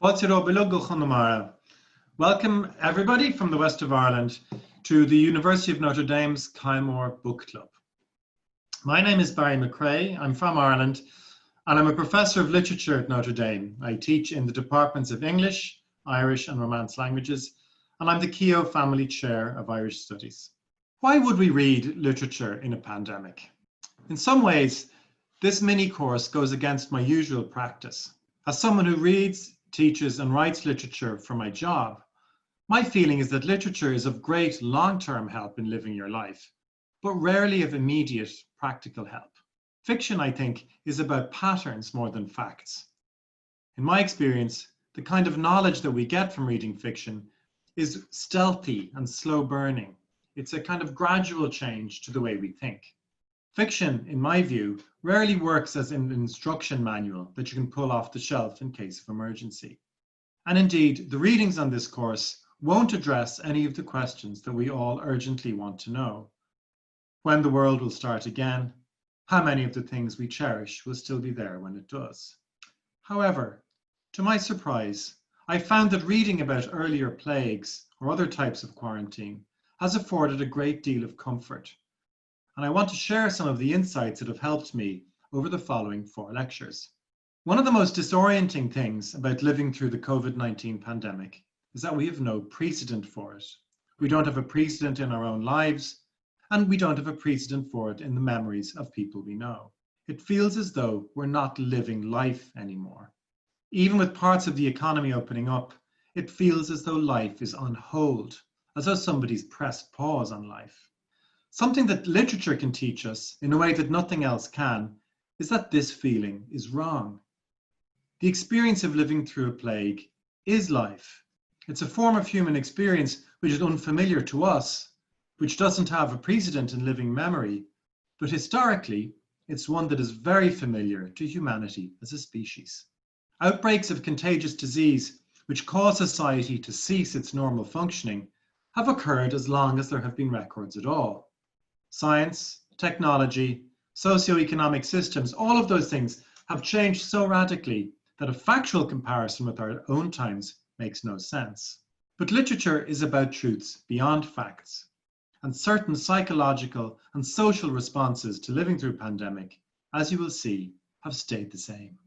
Welcome everybody from the west of Ireland to the University of Notre Dame's Kylemore Book Club. My name is Barry McCrea, I'm from Ireland and I'm a professor of literature at Notre Dame. I teach in the departments of English, Irish and Romance languages, and I'm the Keough Family Chair of Irish Studies. Why would we read literature in a pandemic? In some ways, this mini course goes against my usual practice. As someone who reads, teaches and writes literature for my job, my feeling is that literature is of great long-term help in living your life, but rarely of immediate practical help. Fiction, I think, is about patterns more than facts. In my experience, the kind of knowledge that we get from reading fiction is stealthy and slow burning. It's a kind of gradual change to the way we think. Fiction, in my view, rarely works as an instruction manual that you can pull off the shelf in case of emergency. And indeed, the readings on this course won't address any of the questions that we all urgently want to know. When the world will start again, how many of the things we cherish will still be there when it does. However, to my surprise, I found that reading about earlier plagues or other types of quarantine has afforded a great deal of comfort. And I want to share some of the insights that have helped me over the following 4 lectures. One of the most disorienting things about living through the COVID-19 pandemic is that we have no precedent for it. We don't have a precedent in our own lives, and we don't have a precedent for it in the memories of people we know. It feels as though we're not living life anymore. Even with parts of the economy opening up, it feels as though life is on hold, as though somebody's pressed pause on life. Something that literature can teach us in a way that nothing else can is that this feeling is wrong. The experience of living through a plague is life. It's a form of human experience which is unfamiliar to us, which doesn't have a precedent in living memory, but historically, it's one that is very familiar to humanity as a species. Outbreaks of contagious disease which cause society to cease its normal functioning have occurred as long as there have been records at all. Science, technology, socioeconomic systems, all of those things have changed so radically that a factual comparison with our own times makes no sense. But literature is about truths beyond facts, and certain psychological and social responses to living through a pandemic, as you will see, have stayed the same.